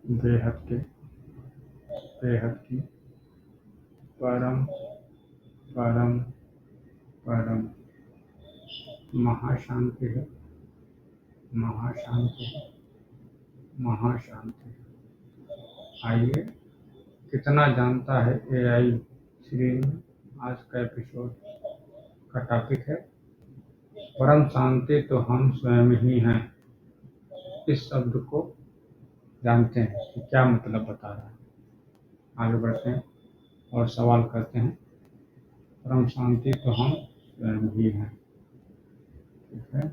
बेहद के, बेहद की, परम परम परम महाशांति है, महाशांति है, महाशांति है। आइए, कितना जानता है एआई श्री में। आज का एपिसोड का टॉपिक है परम शांति तो हम स्वयं ही हैं। इस शब्द को जानते हैं कि क्या मतलब बता रहा है। आगे बढ़ते हैं और सवाल करते हैं। परम शांति तो हम स्वयं ही हैं। ठीक है।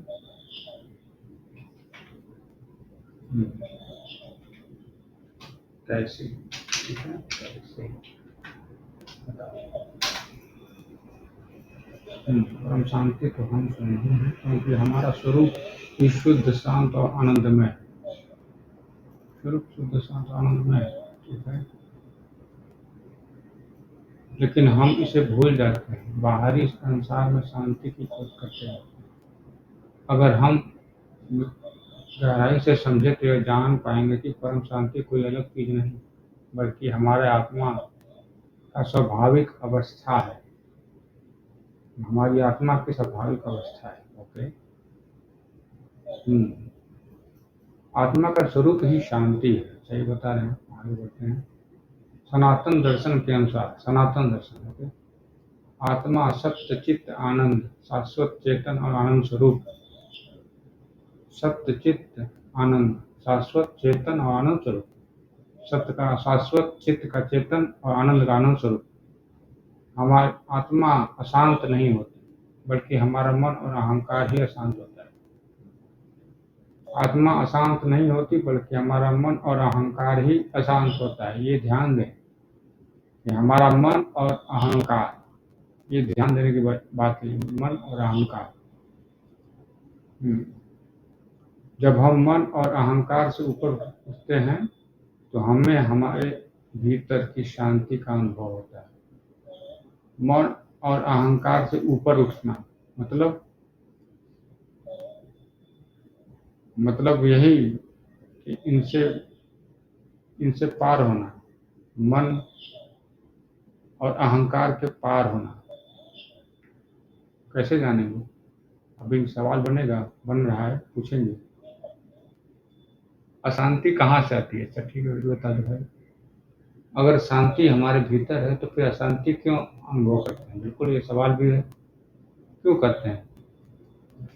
कैसे? ठीक है, कैसे बताओ। परम शांति तो हम स्वयं ही हैं, क्योंकि हमारा स्वरूप ही शुद्ध, शांत और आनंदमय है। स्वरूप शुद्ध, शांत और आनंदमय है। ठीक है। लेकिन हम इसे भूल जाते हैं, बाहरी संसार में शांति की खोज करते हैं। अगर हम गहराई से समझे तो यह जान पाएंगे कि परम शांति कोई अलग चीज नहीं, बल्कि हमारे आत्मा का स्वाभाविक अवस्था है। हमारी आत्मा की स्वाभाविक अवस्था है। ओके। आत्मा का स्वरूप ही शांति है। सही बता रहे हैं। आगे बढ़ते हैं। सनातन दर्शन के अनुसार, सनातन दर्शन, ओके, आत्मा सत्य चित्त आनंद शाश्वत चेतन और आनंद स्वरूप। सत्य चित्त आनंद शाश्वत चेतन और आनंद स्वरूप। सत्य का शाश्वत, चित्त का चेतन और आनंद का आनंद स्वरूप। हमारी आत्मा अशांत नहीं होती, बल्कि हमारा मन और अहंकार ही अशांत होता है। आत्मा अशांत नहीं होती, बल्कि हमारा मन और अहंकार ही अशांत होता है। ये ध्यान दें कि हमारा मन और अहंकार, ये ध्यान देने की बात है। मन और अहंकार। जब हम मन और अहंकार से ऊपर उठते हैं तो हमें हमारे भीतर की शांति का अनुभव होता है। मन और अहंकार से ऊपर उठना मतलब यही कि इनसे पार होना, मन और अहंकार के पार होना। कैसे जानेंगे? अभी सवाल बन रहा है, पूछेंगे। अशांति कहाँ से आती है? अच्छा ठीक है, बता दो भाई। अगर शांति हमारे भीतर है तो फिर अशांति क्यों अनुभव करते हैं? बिल्कुल, ये सवाल भी है, क्यों करते हैं।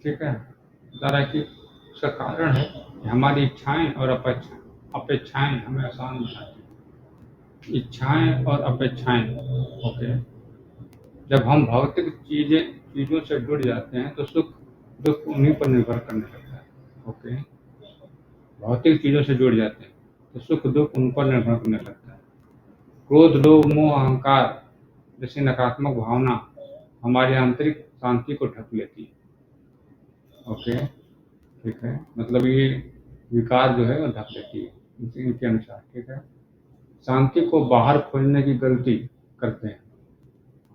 ठीक है। बता रहा है कि उसका कारण है कि हमारी इच्छाएं और अपेक्षाएं हमें आसान बनाती हैं। इच्छाएं और अपेक्षाएं। ओके। जब हम भौतिक चीजों से जुड़ जाते हैं तो सुख दुख उन्हीं पर निर्भर करने लगता है। ओके। भौतिक चीजों से जुड़ जाते हैं तो सुख दुख उन पर निर्भर करने लगता है। क्रोध लोभ मोह अहंकार जैसी नकारात्मक भावना हमारी आंतरिक शांति को ढक लेती है। ओके। ठीक है। मतलब ये विकार जो है वो ढक लेती है इनके अनुसार। ठीक है। शांति को बाहर खोजने की गलती करते हैं।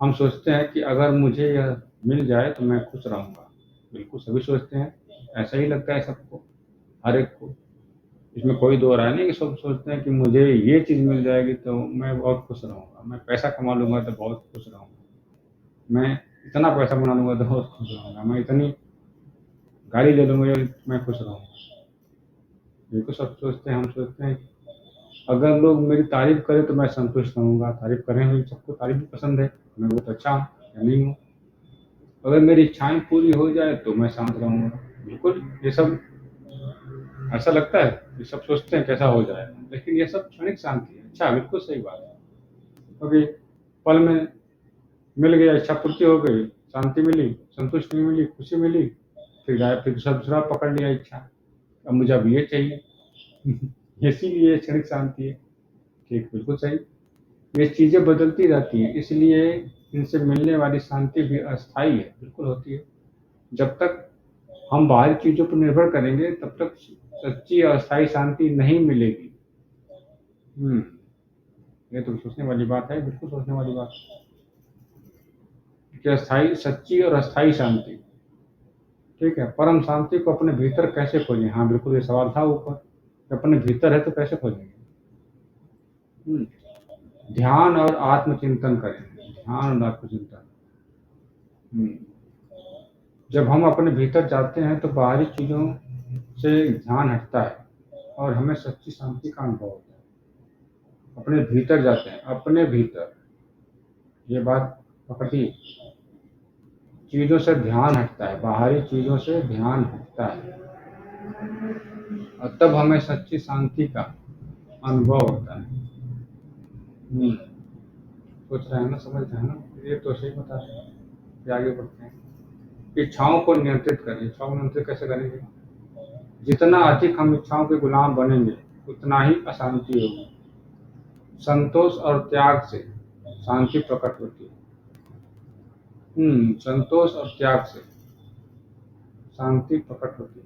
हम सोचते हैं कि अगर मुझे यह मिल जाए तो मैं खुश रहूंगा। बिल्कुल सभी सोचते हैं, ऐसा ही लगता है सबको, हर एक को। इसमें कोई दो राय नहीं कि सब सोचते हैं कि मुझे ये चीज़ मिल जाएगी तो मैं बहुत खुश रहूंगा, मैं पैसा कमा लूंगा तो बहुत खुश रहूंगा, मैं इतना पैसा बना लूंगा तो बहुत खुश रहूंगा, मैं इतनी गाड़ी ले लूंगा तो मैं खुश रहूंगा। बिल्कुल सब सोचते हैं। हम सोचते हैं अगर लोग मेरी तारीफ करें तो मैं संतुष्ट रहूंगा, तारीफ करें, मुझे सबको तारीफ भी पसंद है, मैं बहुत अच्छा हूँ या नहीं हूँ। अगर मेरी इच्छाएं पूरी हो जाए तो मैं शांत रहूंगा। बिल्कुल ये सब ऐसा लगता है, ये सब सोचते हैं कैसा हो जाए, लेकिन ये सब क्षणिक शांति है। अच्छा, बिल्कुल सही बात है। क्योंकि पल में मिल गया, इच्छा पूर्ति हो गई, शांति मिली, संतुष्टि मिली, खुशी मिली, फिर गायब, फिर सब दूसरा पकड़ लिया इच्छा, अब मुझे अब ये चाहिए। इसीलिए क्षणिक शांति है। ठीक, बिल्कुल सही। ये चीजें बदलती रहती हैं, इसलिए इनसे मिलने वाली शांति भी अस्थायी है। बिल्कुल होती है। जब तक हम बाहरी चीजों पर निर्भर करेंगे तब तक सच्ची और अस्थायी शांति नहीं मिलेगी। ये तो सोचने वाली बात है, बिल्कुल सोचने वाली बात कि अस्थायी, सच्ची और अस्थायी शांति। ठीक है। परम शांति को अपने भीतर कैसे खोजें? हाँ बिल्कुल, ये सवाल था ऊपर कि अपने भीतर है तो कैसे खोजेंगे। हम्म, ध्यान और आत्मचिंतन करें। ध्यान और आत्मचिंतन। हम्म, जब हम अपने भीतर जाते हैं तो बाहरी चीजों से ध्यान हटता है और हमें सच्ची शांति का अनुभव होता है। अपने भीतर जाते हैं, अपने भीतर, ये बात पकड़िए। चीजों से ध्यान हटता है, बाहरी चीजों से ध्यान हटता है और तब हमें सच्ची शांति का अनुभव होता है। हम्म, सोच रहे हैं ना, समझ रहे हैं ना, ये तो सही बता रहे हैं। फिर आगे बढ़ते हैं। इच्छाओं को नियंत्रित करें। इच्छाओं को नियंत्रित कैसे करेंगे? जितना अधिक हम इच्छाओं के गुलाम बनेंगे उतना ही अशांति होगी। संतोष और त्याग से शांति प्रकट होती है। संतोष और त्याग से शांति प्रकट होती है।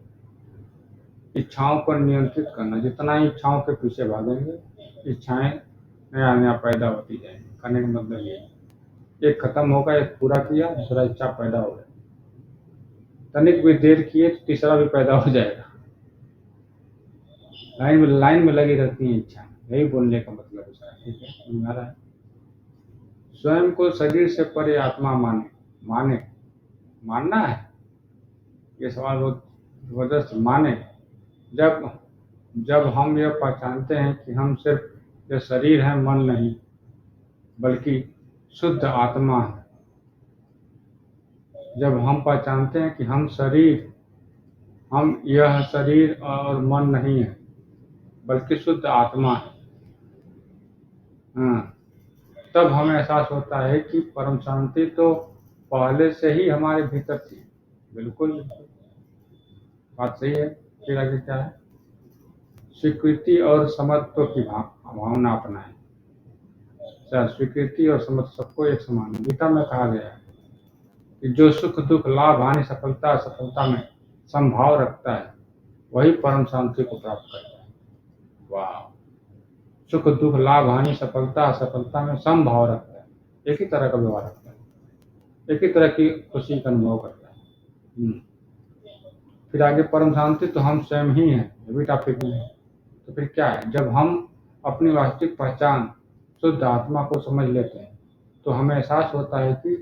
इच्छाओं पर नियंत्रित करना। जितना ही इच्छाओं के पीछे भागेंगे, इच्छाएं नया नया पैदा होती जाएंगी। करने का मतलब ये है, एक खत्म होगा, एक पूरा किया, दूसरा इच्छा पैदा हो गया। तनिक भी देर किए तो तीसरा भी पैदा हो जाएगा। लाइन में लगी रहती है इच्छा। यही बोलने का मतलब है सारा। ठीक है, समझ में आ रहा है? स्वयं को शरीर से परे आत्मा माने। माने, मानना है। ये सवाल बहुत जबरदस्त। माने, जब जब हम यह पहचानते हैं कि हम सिर्फ यह शरीर है, मन नहीं, बल्कि शुद्ध आत्मा है। जब हम पहचानते हैं कि हम यह शरीर और मन नहीं है, बल्कि शुद्ध आत्मा है। हाँ, तब हमें एहसास होता है कि परम शांति तो पहले से ही हमारे भीतर थी। बिल्कुल बिल्कुल, बात सही है। फिर आगे क्या है? स्वीकृति और समत्व की भावना अपनाएं। अच्छा, स्वीकृति और समत्व सबको एक समान है। गीता में कहा गया है कि जो सुख दुख लाभ हानि सफलता असफलता में समभाव रखता है वही परम शांति को प्राप्त करता है। वाह! सुख दुख लाभ हानि सफलता असफलता में समभाव रखता है, एक ही तरह का व्यवहार रखता है, एक ही तरह की खुशी का अनुभव करता है। हम्म। फिर आगे, परम शांति तो हम स्वयं ही हैं, ये भी टॉपिक में है। तो फिर क्या है? जब हम अपनी वास्तविक पहचान शुद्ध आत्मा को समझ लेते हैं तो हमें एहसास होता है कि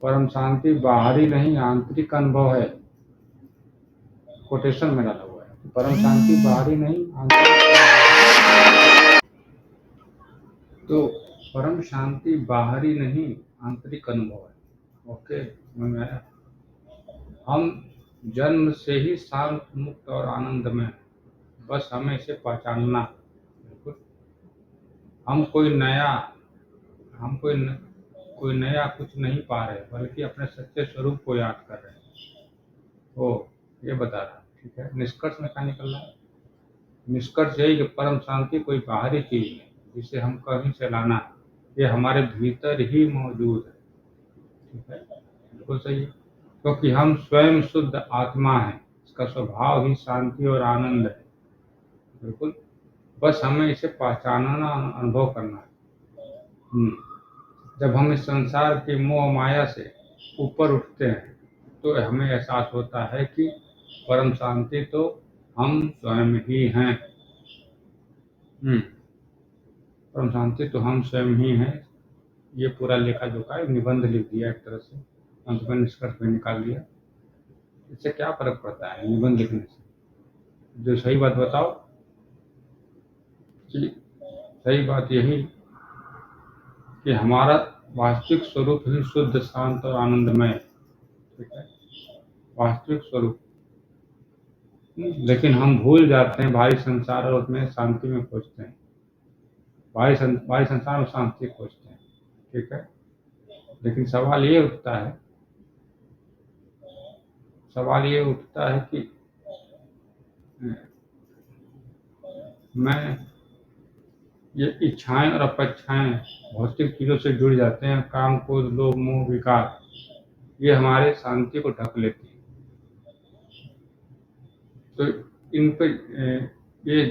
परम शांति बाहरी नहीं आंतरिक अनुभव है। कोटेशन में डाला हुआ है, परम शांति बाहरी नहीं आंतरिक। तो परम शांति बाहरी नहीं आंतरिक अनुभव है। ओके, समझ में आया? हम जन्म से ही शांत मुक्त और आनंद में, बस हमें इसे पहचानना है। बिल्कुल। हम कोई नया हम कोई नया कुछ नहीं पा रहे, बल्कि अपने सच्चे स्वरूप को याद कर रहे हैं। ओ, ये बता रहा। ठीक है, निष्कर्ष में क्या निकल रहा है? निष्कर्ष यही कि परम शांति कोई बाहरी चीज नहीं जिसे हम कहीं से लाना है, ये हमारे भीतर ही मौजूद है। ठीक है, बिल्कुल सही है। क्योंकि हम स्वयं शुद्ध आत्मा है, इसका स्वभाव ही शांति और आनंद है। बिल्कुल, बस हमें इसे पहचानना, अनुभव करना है। जब हम इस संसार की मोह माया से ऊपर उठते हैं तो हमें एहसास होता है कि परम शांति तो हम स्वयं ही हैं। हम्म, परम शांति तो हम स्वयं ही हैं। ये पूरा लेखा जोखा एक निबंध लिख दिया एक तरह से, अंत में निष्कर्ष में निकाल दिया। इससे क्या फर्क पड़ता है निबंध लिखने से? जो सही बात बताओ कि सही बात यही कि हमारा वास्तविक स्वरूप ही शुद्ध शांत और आनंदमय है। ठीक है, वास्तविक स्वरूप। लेकिन हम भूल जाते हैं भारी संसार और उसमें शांति में खोजते हैं। भारी संसार में शांति खोजते हैं। ठीक है, लेकिन सवाल ये उठता है कि मैं ये इच्छाएं और अपेक्षाएं भौतिक चीजों से जुड़ जाते हैं। काम, क्रोध, लोभ, मोह, विकार, ये हमारे शांति को ढक लेती है। तो इन पे ये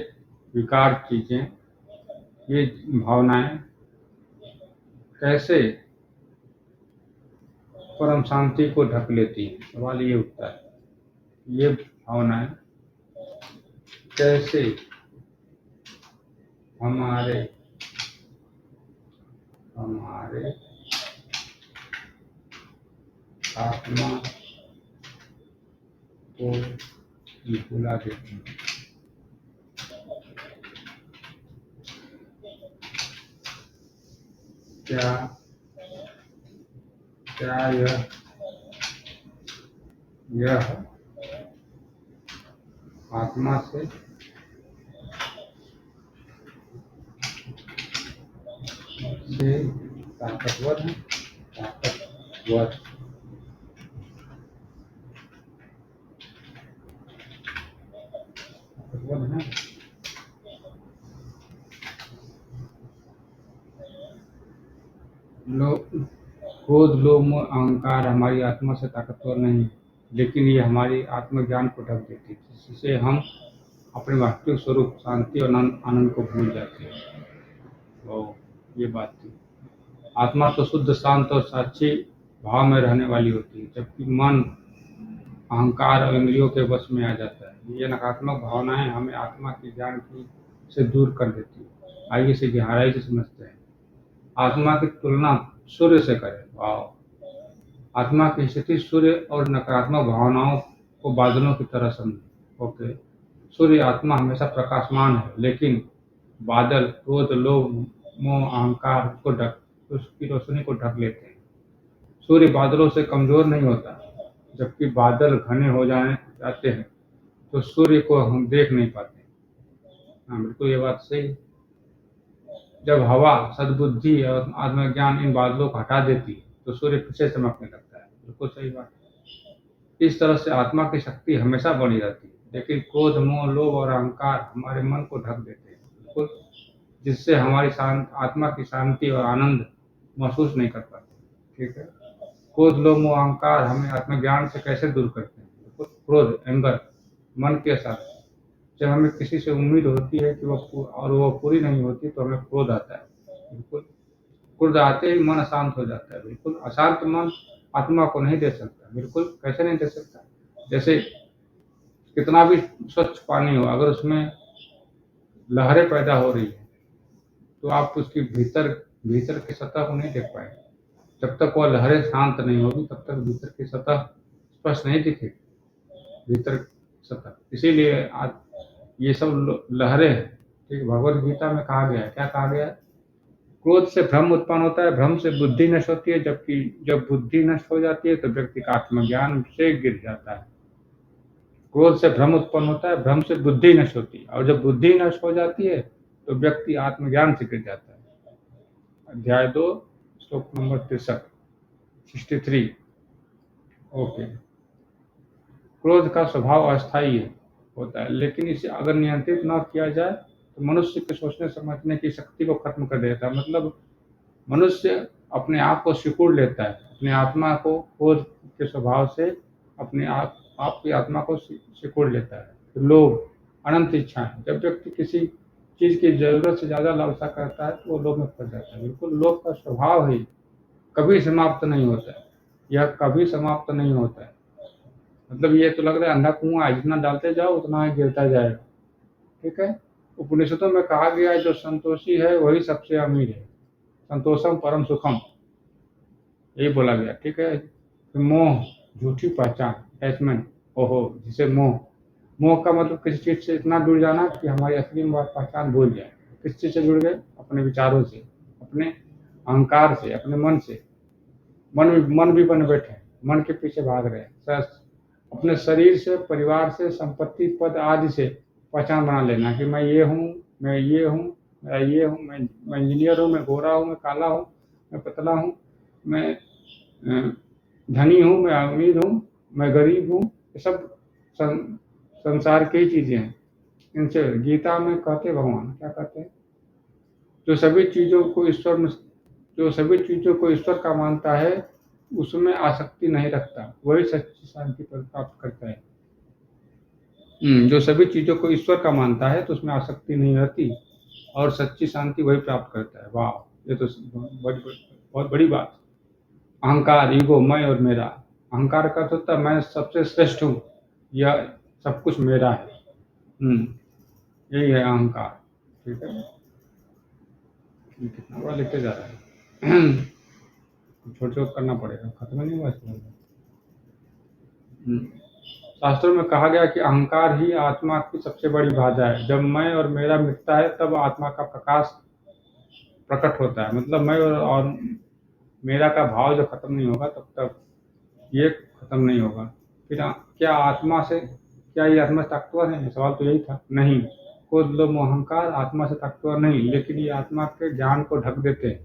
विकार चीजें, ये भावनाएं कैसे परम शांति को ढक लेती हैं? सवाल ये उठता है, ये भावनाएं कैसे हमारे हमारे आत्मा को भुला देते हैं। क्या क्या यह आत्मा से ताकतवर है? ताकतवर ताकतवर है। क्रोध, लोभ, मोह, अहंकार हमारी आत्मा से ताकतवर नहीं है, लेकिन ये हमारी आत्मज्ञान को ढक देती है, जिससे हम अपने वास्तविक स्वरूप शांति और आनंद को भूल जाते हैं। तो ये बात थी। आत्मा तो शुद्ध, शांत और साक्षी भाव में रहने वाली होती है, जबकि मन अहंकार और इंद्रियों के वश में आ जाता है। ये नकारात्मक भावनाएं हमें आत्मा की ज्ञान की से दूर कर देती है। आइए इसे गहराई से समझते हैं। आत्मा की तुलना सूर्य से करें। वाह! आत्मा की स्थिति सूर्य और नकारात्मक भावनाओं को बादलों की तरह समझें। ओके, सूर्य आत्मा हमेशा प्रकाशमान है, लेकिन बादल क्रोध, लोभ, मोह, अहंकार उसकी रोशनी को ढक लेते हैं। सूर्य बादलों से कमजोर नहीं होता, जबकि बादल घने हो जाते हैं तो सूर्य को हम देख नहीं पाते। हाँ, बिल्कुल ये बात सही है। जब हवा, सद्बुद्धि और आत्मज्ञान इन बादलों को हटा देती है तो सूर्य फिर से चमकने लगता है। बिल्कुल सही बात है। इस तरह से आत्मा की शक्ति हमेशा बनी रहती है, लेकिन क्रोध, मोह, लोभ और अहंकार हमारे मन को ढक देते हैं। बिल्कुल, जिससे हमारी आत्मा की शांति और आनंद महसूस नहीं कर पाते। ठीक है। क्रोध, लोभ, मोह, अहंकार हमें आत्मज्ञान से कैसे दूर करते हैं? बिल्कुल, क्रोध, एंगर, मन के साथ जब हमें किसी से उम्मीद होती है कि वो पूरी नहीं होती तो हमें क्रोध आता है। बिल्कुल, क्रोध आते ही मन अशांत हो जाता है। बिल्कुल, अशांत मन आत्मा को नहीं दे सकता। बिल्कुल, कैसे नहीं दे सकता? जैसे कितना भी स्वच्छ पानी हो, अगर उसमें लहरें पैदा हो रही है तो आप उसकी भीतर भीतर की सतह को नहीं देख पाएंगे। जब तक वह लहरें शांत नहीं होगी तब तक भीतर की सतह स्पष्ट नहीं दिखेगी। भीतर सतह, इसीलिए आज ये सब लहरें हैं। ठीक, भगवत गीता में कहा गया है, क्या कहा गया है? क्रोध से भ्रम उत्पन्न होता है, भ्रम से बुद्धि नष्ट होती है, जबकि जब बुद्धि नष्ट हो जाती है तो व्यक्ति का आत्मज्ञान से गिर जाता है। क्रोध से भ्रम उत्पन्न होता है, भ्रम से बुद्धि नष्ट होती है, और जब बुद्धि नष्ट हो जाती है तो व्यक्ति आत्मज्ञान से गिर जाता है। अध्याय 2, श्लोक नंबर 63। ओके। क्रोध का स्वभाव अस्थायी होता है, लेकिन इसे अगर नियंत्रित न किया जाए तो मनुष्य के सोचने समझने की शक्ति को खत्म कर देता है। मतलब मनुष्य अपने आप को सिकुड़ लेता है, अपनी आत्मा को क्रोध के स्वभाव से अपने आपकी आत्मा को सिकुड़ लेता है। लोभ, अनंत इच्छाएं, जब व्यक्ति किसी चीज की जरूरत से ज्यादा लालसा करता है तो वो लोभ में फंस जाता है। बिल्कुल, लोभ का स्वभाव ही कभी समाप्त नहीं होता है। यह कभी समाप्त नहीं होता है। मतलब ये तो लग रहा है अंधा कुआं है, जितना डालते जाओ उतना ही गिरता जाएगा। ठीक है। उपनिषदों में कहा गया है, जो संतोषी है वही सबसे अमीर है। संतोषम परम सुखम, यही बोला गया। ठीक है। फिर मोह, झूठी पहचान, अटैचमेंट। ओहो, जिसे मोह, मोह का मतलब किसी चीज से इतना जुड़ जाना कि हमारी असली पहचान भूल जाए। किस चीज से जुड़ गए? अपने विचारों से, अपने अहंकार से, अपने मन से। मन भी बन बैठे, मन के पीछे भाग रहे हैं। अपने शरीर से, परिवार से, संपत्ति, पद आदि से पहचान बना लेना कि मैं ये हूँ, मैं ये हूँ, मैं ये हूँ, मैं इंजीनियर हूँ, मैं गोरा हूँ, मैं काला हूँ, मैं पतला हूँ, मैं धनी हूँ, मैं अमीर हूँ, मैं गरीब हूँ। ये सब संसार की ही चीजें हैं। इनसे गीता में कहते भगवान क्या कहते हैं? जो सभी चीजों को ईश्वर में जो सभी चीजों को ईश्वर का मानता है, उसमें आसक्ति नहीं रखता, वही सच्ची शांति प्राप्त करता है। जो सभी चीजों को ईश्वर का मानता है तो उसमें आसक्ति नहीं रहती, और सच्ची शांति वही प्राप्त करता है। वाह, ये तो बहुत बड़ी बात। अहंकार, ईगो, मैं और मेरा। अहंकार का अर्थ होता है मैं सबसे श्रेष्ठ हूँ, यह सब कुछ मेरा है। यही है अहंकार। ठीक है। कितना बड़ा लिखते जा रहा है। छोटे छोटे करना पड़ेगा, खत्म नहीं हुआ इसका। शास्त्रों में कहा गया कि अहंकार ही आत्मा की सबसे बड़ी बाधा है। जब मैं और मेरा मिटता है तब आत्मा का प्रकाश प्रकट होता है। मतलब मैं और मेरा का भाव जब खत्म नहीं होगा तब तक ये खत्म नहीं होगा। फिर क्या आत्मा से क्या ये आत्मा से ताकतवर है? सवाल तो यही था। नहीं, क्रोध लोभ मोह अहंकार आत्मा से ताकतवर नहीं, लेकिन ये आत्मा के ज्ञान को ढक देते हैं।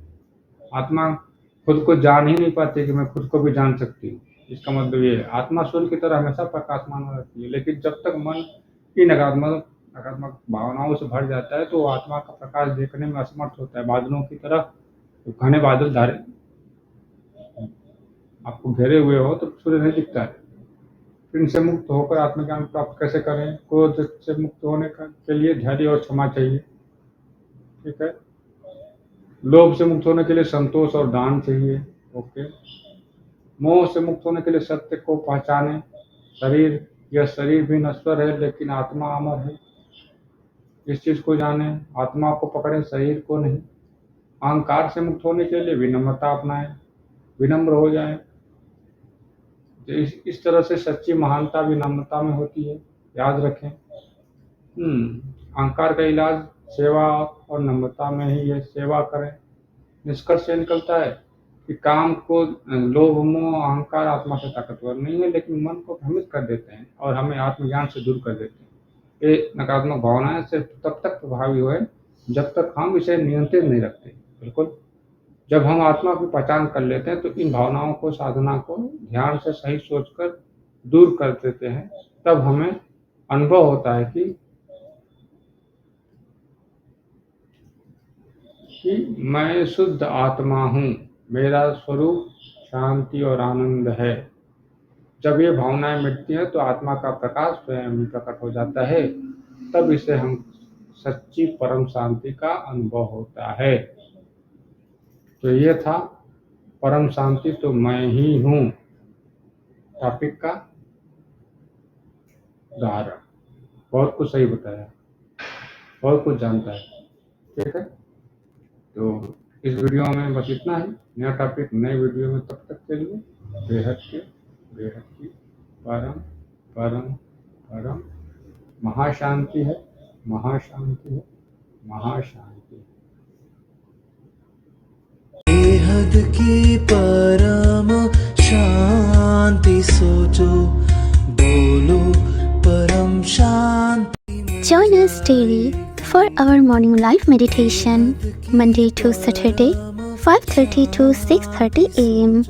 आत्मा खुद को जान ही नहीं पाती कि मैं खुद को भी जान सकती हूँ। इसका मतलब ये है आत्मा सूर्य की तरह हमेशा प्रकाशमान रहती है, लेकिन जब तक मन की नकारात्मक नकारात्मक भावनाओं से भर जाता है तो वो आत्मा का प्रकाश देखने में असमर्थ होता है। बादलों की तरह तो घने बादल धारे आपको घेरे हुए हो तो सूर्य नहीं दिखता है। फिर इनसे मुक्त होकर आत्मज्ञान प्राप्त कैसे करें? क्रोध से मुक्त होने के लिए धैर्य और क्षमा चाहिए। ठीक है। लोभ से मुक्त होने के लिए संतोष और दान चाहिए। ओके। मोह से मुक्त होने के लिए सत्य को पहचाने। यह शरीर भी नश्वर है लेकिन आत्मा अमर है। इस चीज को जाने, आत्मा को पकड़े, शरीर को नहीं। अहंकार से मुक्त होने के लिए विनम्रता अपनाएं, विनम्र हो जाएं। तो इस तरह से सच्ची महानता विनम्रता में होती है, याद रखें। अहंकार का इलाज सेवा और नम्रता में ही है। सेवा करें। निष्कर्ष ये निकलता है कि काम को लोभ मोह अहंकार आत्मा से ताकतवर नहीं है, लेकिन मन को भ्रमित कर देते हैं और हमें आत्मज्ञान से दूर कर देते हैं। ये नकारात्मक भावनाएं सिर्फ तब तक प्रभावी हुए जब तक हम इसे नियंत्रित नहीं रखते। बिल्कुल। जब हम आत्मा की पहचान कर लेते हैं तो इन भावनाओं को, साधना को ध्यान से सही सोचकर दूर कर देते हैं। तब हमें अनुभव होता है कि मैं शुद्ध आत्मा हूँ, मेरा स्वरूप शांति और आनंद है। जब ये भावनाएं मिटती हैं तो आत्मा का प्रकाश स्वयं प्रकट हो जाता है। तब इसे हम सच्ची परम शांति का अनुभव होता है। तो ये था परम शांति तो मैं ही हूँ टॉपिक का उदाहरण। बहुत कुछ सही बताया, बहुत कुछ जानता है। ठीक है। तो इस वीडियो में बस इतना ही। नया टॉपिक नए वीडियो में तब तक के लिए बेहद की परम परम परम महाशांति है, महाशांति है, महाशांति है। बेहद की परम शांति सोचो, बोलो परम शांति। Join us daily for our morning live meditation, Monday to Saturday, 5:30 to 6:30 a.m.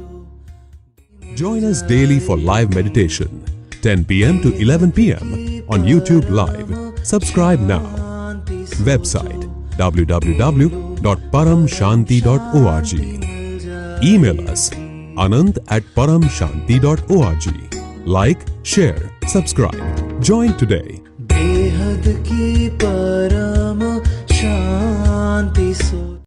Join us daily for live meditation, 10 p.m. to 11 p.m. on YouTube Live. Subscribe now. Website www.paramshanti.org. Email us anand@paramshanti.org. Like, share, subscribe. Join today. बेहद की परम शांति सो